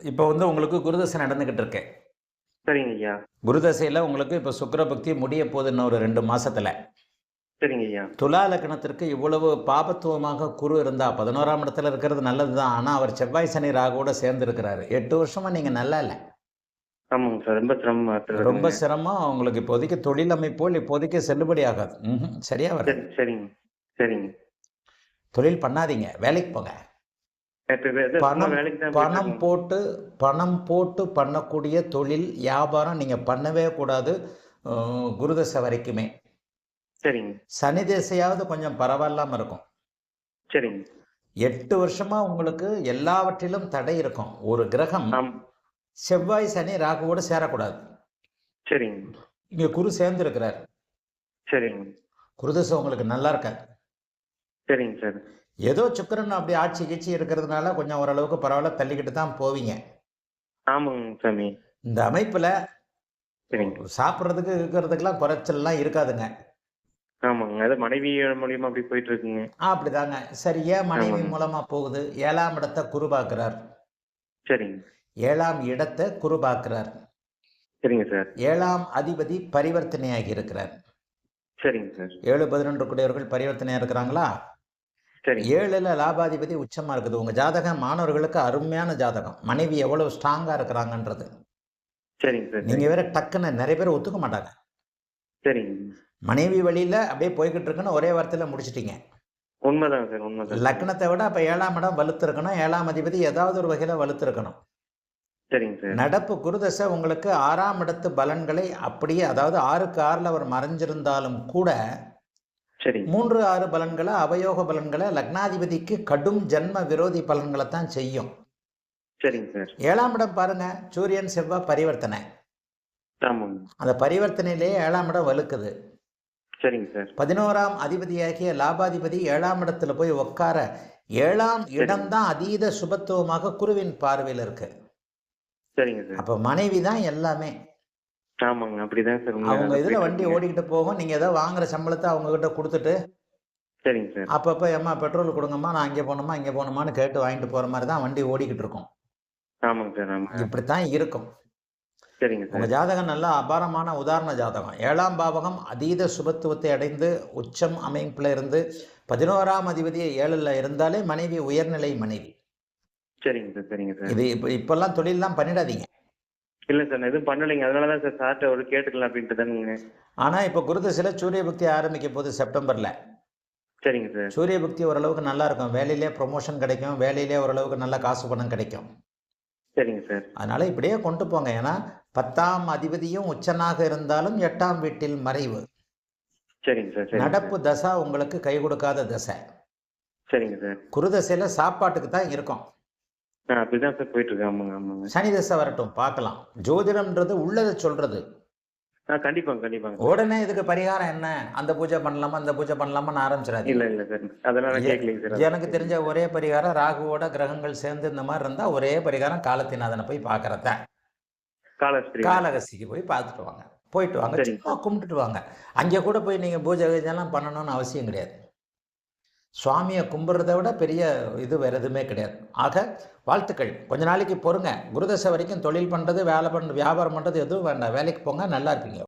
இப்போ வந்து உங்களுக்கு குருதசை நடந்துகிட்டு இருக்கு. சரிங்க ஐயா. குருதசையில உங்களுக்கு இப்போ சுக்கிர பக்தி முடிய போகுது இன்னும் ஒரு 2 மாசத்துல. சரிங்க ஐயா. துலா லக்னத்திற்கு இவ்வளவு பாபத்துவமாக குரு இருந்தா 11ஆம் இடத்துல இருக்கிறது நல்லது தான். ஆனா அவர் செவ்வாய், சனி, ராகுவோட சேர்ந்து இருக்கிறாரு. 8 வருஷமா நீங்க நல்லா இல்ல. ஆமாங்க சார். ரொம்ப சிரமமா ரொம்ப இருக்குதுங்க. சிரமம். உங்களுக்கு இப்போதைக்கு தொழில் அமைப்புகள் இப்போதைக்கு செல்லுபடி ஆகாது. சரியா வராது. சரிங்க. சரிங்க. தொழில் பண்ணாதீங்க. வேலைக்கு போங்க. இப்ப இது சும்மா பணம் வேலைக்கு தான் போயிட்டு பணம் இருக்கேங்க. போட்டு பணம் போட்டு பண்ணக்கூடிய தொழில், வியாபாரம் நீங்க பண்ணவே கூடாது. அ குருதசை வரைக்குமே. சரிங்க. சனி திசையாவது கொஞ்சம் பரவாயில்லாம இருக்கும். சரிங்க. 8 வருஷமா உங்களுக்கு எல்லாவற்றிலும் தடை இருக்கும். ஒரு கிரகம் ஆம். செவ்வாய், சனி, ராகுவோட சேரக்கூடாது. சரிங்க. இங்க குரு சேர்ந்திருக்கிறார். சரிங்க. குருதசை உங்களுக்கு நல்லா இருக்காது. சரிங்க சார். ஏதோ சுக்கிரன் அப்படி ஆட்சி கீட்சி இருக்கிறதுனால கொஞ்சம் ஓரளவுக்கு பரவாயில்ல தள்ளிக்கிட்டு தான் போவீங்க. ஆமாங்க சாமி. இந்த அமைப்புல சரிங்க. சாப்பிடுறதுக்கு இருக்கிறதுக்கெல்லாம் குறைச்சல்லாம் இருக்காதுங்க. ஆமாங்க. அது மனைவி மூலியமா அப்படி போயிட்டு இருக்குங்க. அப்படிதாங்க. சரி, ஏன் மனைவி ஆமாங்க. மூலமா போகுது? 7ஆம் இடத்த குரு பார்க்கிறார். சரிங்க. 7ஆம் இடத்த குரு பார்க்கிறார். சரிங்க சார். 7ஆம் அதிபதி பரிவர்த்தனையாகி இருக்கிறார். சரிங்க சார். 7, 11 கூடியவர்கள் பரிவர்த்தனையா இருக்கிறாங்களா? சரிங்க. 7ல லாபாதிபதி உச்சமா இருக்குது. உங்க ஜாதகம் மாணவர்களுக்கு அருமையான ஜாதகம். மனைவி எவ்வளவு ஸ்ட்ராங்கா இருக்கிறாங்கன்றது. சரிங்க சார். நீங்க வேற டக்குன்னு நிறைய பேர் ஒத்துக்க மாட்டாங்க. சரிங்க. மனைவி வழியில அப்படியே போய்கிட்டு இருக்குன்னு ஒரே வார்த்தையில முடிச்சிட்டீங்க. உண்மைதாங்க சார். உண்மைதான். லக்னத்தை விட அப்ப 7ஆம் இடம் வலுத்து இருக்கணும். 7ஆம் அதிபதி ஏதாவது ஒரு வகையில வலுத்து இருக்கணும். சரிங்க சார். நடப்பு குருதசை உங்களுக்கு 6ஆம் இடத்து பலன்களை அப்படியே, அதாவது 6க்கு 6ல அவர் மறைஞ்சிருந்தாலும் கூட சரிங்க. 3, 6 பலன்களை, அவயோக பலன்களை லக்னாதிபதிக்கு கடும் ஜன்ம விரோதி பலன்களை தான் செய்யும். சரிங்க சார். 7ஆம் இடம் பாருங்க, சூரியன் செவ்வாய் பரிவர்த்தனை. ஆமாங்க. அந்த பரிவர்த்தனையிலேயே 7ஆம் இடம் வலுக்குது. சரிங்க சார். 11ஆம் அதிபதியாகிய லாபாதிபதி 7ஆம் இடத்துல போய் உட்கார 7ஆம் இடம் தான் அதீத சுபத்துவமாக குருவின் பார்வையில் இருக்கு. சரிங்க சார். அப்ப மனைவி தான் எல்லாமே. ஆமாங்க. அப்படிதான் சார். அவங்க இதுல வண்டி ஓடிக்கிட்டு போகும். நீங்க ஏதோ வாங்குற சம்பளத்தை அவங்க கிட்ட கொடுத்துட்டு சரிங்க சார். அப்பப்ப ஏம்மா பெட்ரோல் கொடுங்கம்மா, நான் அங்கே போகணுமா இங்கே போகணுமான்னு கேட்டு வாங்கிட்டு போற மாதிரி தான் வண்டி ஓடிக்கிட்டு இருக்கும். ஆமாங்க சார். ஆமாங்க. இப்படித்தான் இருக்கும். சரிங்க உங்க சார். ஜாதகம் நல்ல அபாரமான உதாரண ஜாதகம். 7ஆம் பாவகம் அதீத சுபத்துவத்தை அடைந்து உச்சம் அமைப்புல இருந்து 11ஆம் அதிபதி 7ல இருந்தாலே மனைவி உயர்நிலை மனைவி. சரிங்க சார். சரிங்க சார். இது இப்பெல்லாம் தொழிலெல்லாம் பண்ணிடாதீங்க. இல்ல சார், நான் எதுவும் பண்ணலைங்க. அதனாலதான் சார் சார்ட்ட ஒரு கேட்டுக்கலாம் அப்படின்ட்டு தானுங்க. ஆனா இப்ப குருதசையில சூரிய பக்தி ஆரம்பிக்க போகுது செப்டம்பர்ல. சரிங்க சார். சூரிய பக்தி ஓரளவுக்கு நல்லா இருக்கும். வேலையிலே ப்ரொமோஷன் கிடைக்கும். வேலையிலே ஓரளவுக்கு நல்ல காசு பணம் கிடைக்கும். சரிங்க சார். அதனால இப்படியே கொண்டு போங்க. ஏன்னா 10ஆம் அதிபதியும் உச்சனாக இருந்தாலும் 8ஆம் வீட்டில் மறைவு. சரிங்க சார். சரிங்க நடப்பு சார். தசா உங்களுக்கு கை கொடுக்காத தசை. சரிங்க சார். குருதசையில சாப்பாட்டுக்கு தான் இருக்கும். அப்படிதான் சார் போயிட்டு இருக்கு. ஆமாங்க. ஆமாங்க. சனி தசை வரட்டும் பார்க்கலாம். ஜோதிடம்ன்றது உள்ளதை சொல்றது. கண்டிப்பாங்க. கண்டிப்பாங்க. உடனே இதுக்கு பரிகாரம் என்ன, அந்த பூஜை பண்ணலாமா இந்த பூஜை பண்ணலாமான்னு ஆரம்பிச்சிடாதீங்க. இல்ல இல்ல சார், அதெல்லாம் நான் கேட்கலைங்க சார். எனக்கு தெரிஞ்ச ஒரே பரிகாரம், ராகுவோட கிரகங்கள் சேர்ந்து இந்த மாதிரி இருந்தா ஒரே பரிகாரம் காலத்தினாதனை போய் பார்க்கறத. காலஸ்திரி. காளகஸ்திக்கு போய் பார்த்துட்டு வாங்க. போயிட்டு வாங்க. சரிங்க சும்மா கும்பிட்டுட்டு வாங்க. அங்கே கூட போய் நீங்க பூஜை கீஜைலாம் பண்ணணும்னு அவசியம் கிடையாது. சுவாமியை கும்பிட்றத விட பெரிய இது வேற எதுவுமே கிடையாது. ஆக வாழ்த்துக்கள். கொஞ்ச நாளைக்கு பொறுங்க. குருதசை வரைக்கும் தொழில் பண்றது, வேலை பண்றது, வியாபாரம் பண்றது எதுவும் வேண்டாம். வேலைக்கு போங்க, நல்லா இருப்பீங்க.